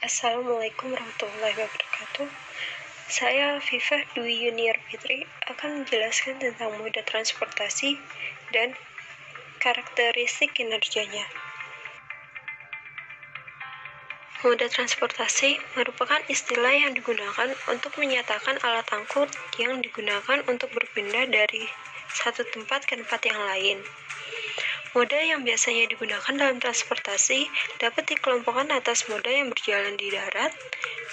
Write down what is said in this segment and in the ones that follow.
Assalamualaikum warahmatullahi wabarakatuh. Saya Viva Dwi Yuniar Fitri akan menjelaskan tentang moda transportasi dan karakteristik kinerjanya. Moda transportasi merupakan istilah yang digunakan untuk menyatakan alat angkut yang digunakan untuk berpindah dari satu tempat ke tempat yang lain. Moda yang biasanya digunakan dalam transportasi dapat dikelompokkan atas moda yang berjalan di darat,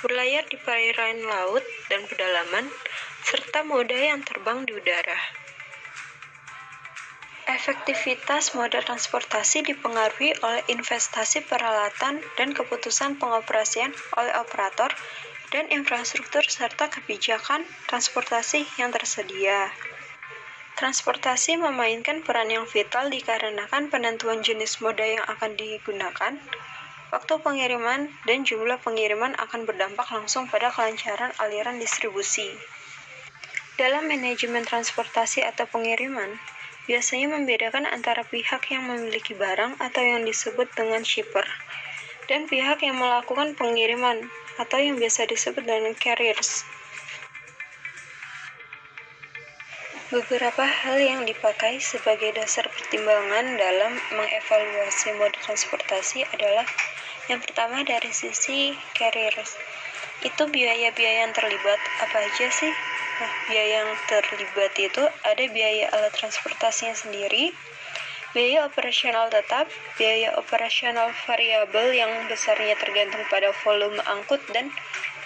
berlayar di perairan laut dan pedalaman, serta moda yang terbang di udara. Efektivitas moda transportasi dipengaruhi oleh investasi peralatan dan keputusan pengoperasian oleh operator dan infrastruktur serta kebijakan transportasi yang tersedia. Transportasi memainkan peran yang vital dikarenakan penentuan jenis moda yang akan digunakan, waktu pengiriman, dan jumlah pengiriman akan berdampak langsung pada kelancaran aliran distribusi. Dalam manajemen transportasi atau pengiriman, biasanya membedakan antara pihak yang memiliki barang atau yang disebut dengan shipper, dan pihak yang melakukan pengiriman atau yang biasa disebut dengan carriers. Beberapa hal yang dipakai sebagai dasar pertimbangan dalam mengevaluasi moda transportasi adalah yang pertama dari sisi carriers. Itu biaya-biaya yang terlibat. Apa aja sih? Biaya yang terlibat itu ada biaya alat transportasinya sendiri, biaya operasional tetap, biaya operasional variabel yang besarnya tergantung pada volume angkut dan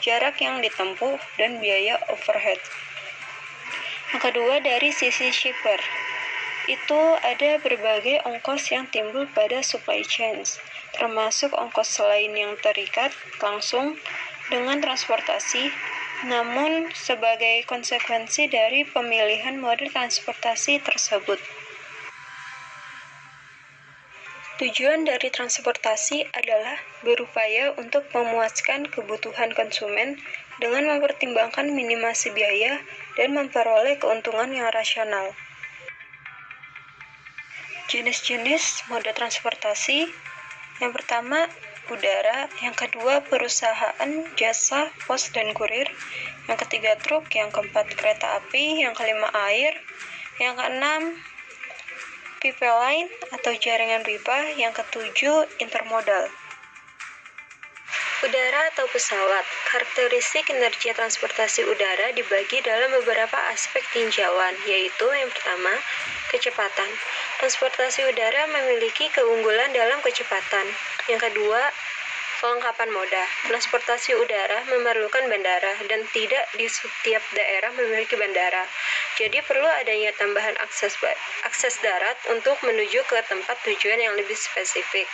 jarak yang ditempuh, dan biaya overhead. Yang kedua dari sisi shipper, itu ada berbagai ongkos yang timbul pada supply chains, termasuk ongkos lain yang terikat langsung dengan transportasi, namun sebagai konsekuensi dari pemilihan mode transportasi tersebut. Tujuan dari transportasi adalah berupaya untuk memuaskan kebutuhan konsumen dengan mempertimbangkan minimasi biaya dan memperoleh keuntungan yang rasional. Jenis-jenis moda transportasi, yang pertama udara, yang kedua perusahaan jasa pos dan kurir, yang ketiga truk, yang keempat kereta api, yang kelima air, yang keenam pipeline atau jaringan pipa, yang ketujuh intermodal. Udara atau pesawat. Karakteristik kinerja transportasi udara dibagi dalam beberapa aspek tinjauan, yaitu yang pertama, kecepatan. Transportasi udara memiliki keunggulan dalam kecepatan. Yang kedua, kelengkapan moda. Transportasi udara memerlukan bandara dan tidak di setiap daerah memiliki bandara. Jadi perlu adanya tambahan akses darat untuk menuju ke tempat tujuan yang lebih spesifik.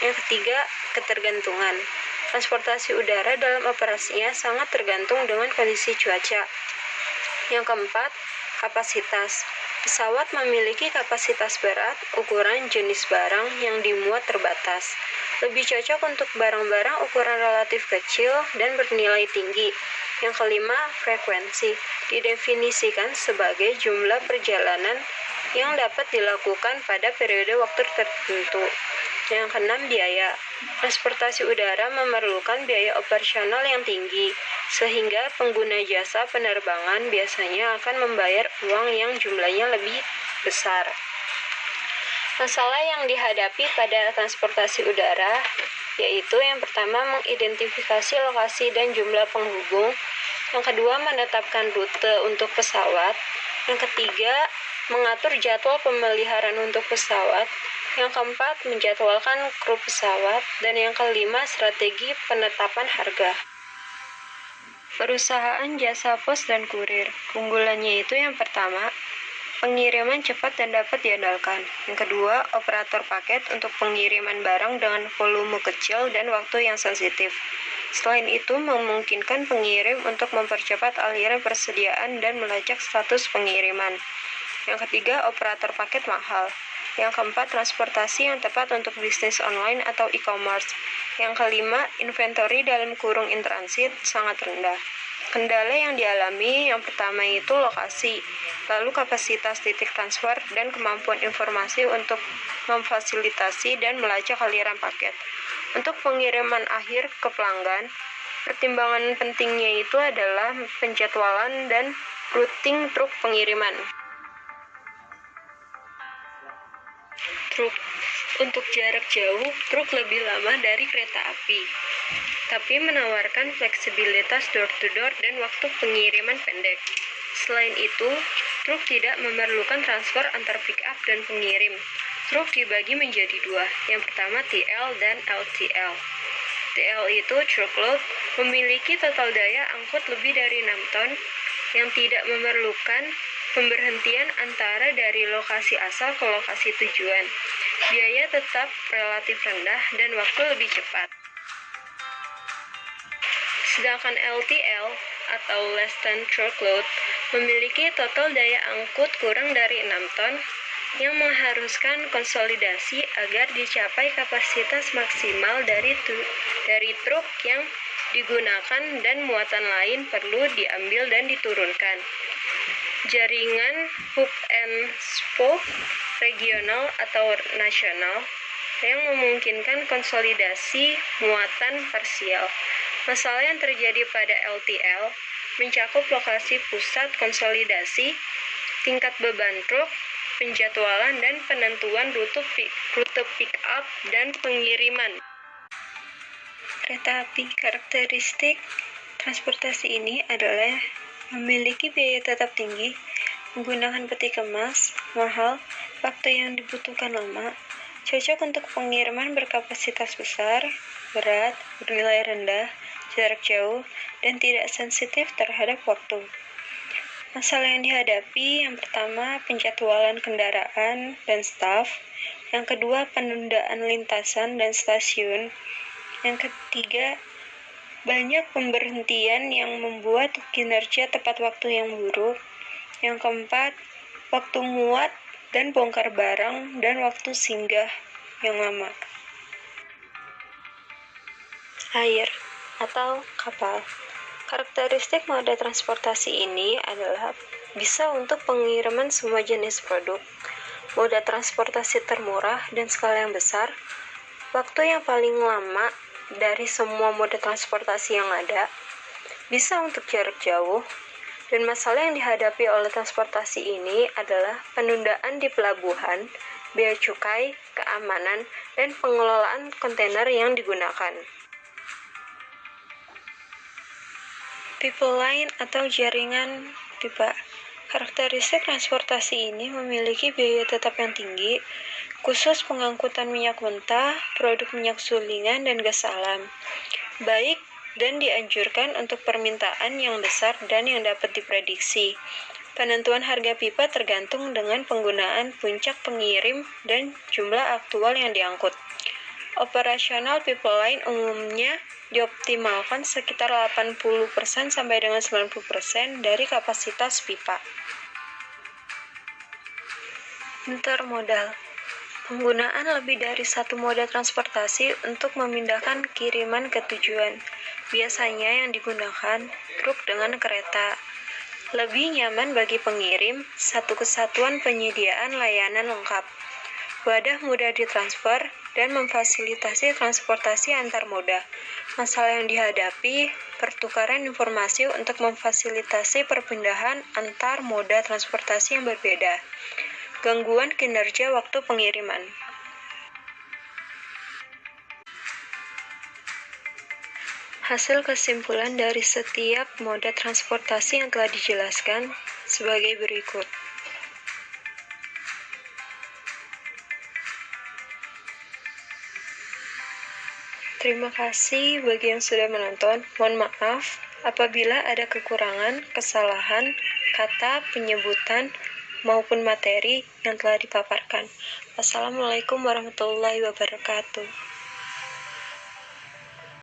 Yang ketiga, ketergantungan. Transportasi udara dalam operasinya sangat tergantung dengan kondisi cuaca. Yang keempat, kapasitas. Pesawat memiliki kapasitas berat, ukuran jenis barang yang dimuat terbatas. Lebih cocok untuk barang-barang ukuran relatif kecil dan bernilai tinggi. Yang kelima, frekuensi. Didefinisikan sebagai jumlah perjalanan yang dapat dilakukan pada periode waktu tertentu. Yang keenam, biaya. Transportasi udara memerlukan biaya operasional yang tinggi, sehingga pengguna jasa penerbangan biasanya akan membayar uang yang jumlahnya lebih besar. Masalah yang dihadapi pada transportasi udara yaitu yang pertama, mengidentifikasi lokasi dan jumlah penghubung. Yang kedua, menetapkan rute untuk pesawat. Yang ketiga, mengatur jadwal pemeliharaan untuk pesawat. Yang keempat, menjadwalkan kru pesawat. Dan yang kelima, strategi penetapan harga. Perusahaan jasa pos dan kurir. Keunggulannya itu yang pertama, pengiriman cepat dan dapat diandalkan. Yang kedua, operator paket untuk pengiriman barang dengan volume kecil dan waktu yang sensitif. Selain itu, memungkinkan pengirim untuk mempercepat aliran persediaan dan melacak status pengiriman. Yang ketiga, operator paket mahal. Yang keempat, transportasi yang tepat untuk bisnis online atau e-commerce. Yang kelima, inventory dalam kurung in transit sangat rendah. Kendala yang dialami yang pertama itu lokasi, lalu kapasitas titik transfer dan kemampuan informasi untuk memfasilitasi dan melacak aliran paket. Untuk pengiriman akhir ke pelanggan, pertimbangan pentingnya itu adalah penjadwalan dan routing truk pengiriman. Untuk jarak jauh, truk lebih lama dari kereta api, tapi menawarkan fleksibilitas door-to-door dan waktu pengiriman pendek. Selain itu, truk tidak memerlukan transfer antar pick-up dan pengirim. Truk dibagi menjadi dua, yang pertama TL dan LTL. TL itu truckload, memiliki total daya angkut lebih dari 6 ton, yang tidak memerlukan pemberhentian antara dari lokasi asal ke lokasi tujuan. Biaya tetap relatif rendah dan waktu lebih cepat. Sedangkan LTL atau less than truckload memiliki total daya angkut kurang dari 6 ton yang mengharuskan konsolidasi agar dicapai kapasitas maksimal dari truk yang digunakan dan muatan lain perlu diambil dan diturunkan. Jaringan hub and spoke regional atau nasional yang memungkinkan konsolidasi muatan parsial. Masalah yang terjadi pada LTL mencakup lokasi pusat konsolidasi, tingkat beban truk, penjadwalan dan penentuan rute pick-up dan pengiriman. Kereta api, karakteristik transportasi ini adalah memiliki biaya tetap tinggi, menggunakan peti kemas, mahal, waktu yang dibutuhkan lama, cocok untuk pengiriman berkapasitas besar, berat, bernilai rendah, jarak jauh, dan tidak sensitif terhadap waktu. Masalah yang dihadapi, yang pertama, penjadwalan kendaraan dan staf, yang kedua, penundaan lintasan dan stasiun, yang ketiga, banyak pemberhentian yang membuat kinerja tepat waktu yang buruk, yang keempat, waktu muat dan bongkar barang dan waktu singgah yang lama. Air atau kapal. Karakteristik moda transportasi ini adalah bisa untuk pengiriman semua jenis produk, moda transportasi termurah dan skala yang besar, waktu yang paling lama dari semua moda transportasi yang ada, bisa untuk jarak jauh, dan masalah yang dihadapi oleh transportasi ini adalah penundaan di pelabuhan, bea cukai, keamanan, dan pengelolaan kontainer yang digunakan. Pipeline atau jaringan pipa. Karakteristik transportasi ini memiliki biaya tetap yang tinggi, khusus pengangkutan minyak mentah, produk minyak sulingan, dan gas alam. Baik dan dianjurkan untuk permintaan yang besar dan yang dapat diprediksi. Penentuan harga pipa tergantung dengan penggunaan puncak pengirim dan jumlah aktual yang diangkut. Operasional pipeline umumnya dioptimalkan sekitar 80% sampai dengan 90% dari kapasitas pipa. Intermodal. Penggunaan lebih dari satu moda transportasi untuk memindahkan kiriman ke tujuan. Biasanya yang digunakan truk dengan kereta. Lebih nyaman bagi pengirim, satu kesatuan penyediaan layanan lengkap. Wadah mudah ditransfer dan memfasilitasi transportasi antar moda. Masalah yang dihadapi, pertukaran informasi untuk memfasilitasi perpindahan antar moda transportasi yang berbeda. Gangguan kinerja waktu pengiriman. Hasil kesimpulan dari setiap moda transportasi yang telah dijelaskan sebagai berikut. Terima kasih bagi yang sudah menonton. Mohon maaf apabila ada kekurangan, kesalahan, kata, penyebutan, maupun materi yang telah dipaparkan. Wassalamualaikum warahmatullahi wabarakatuh.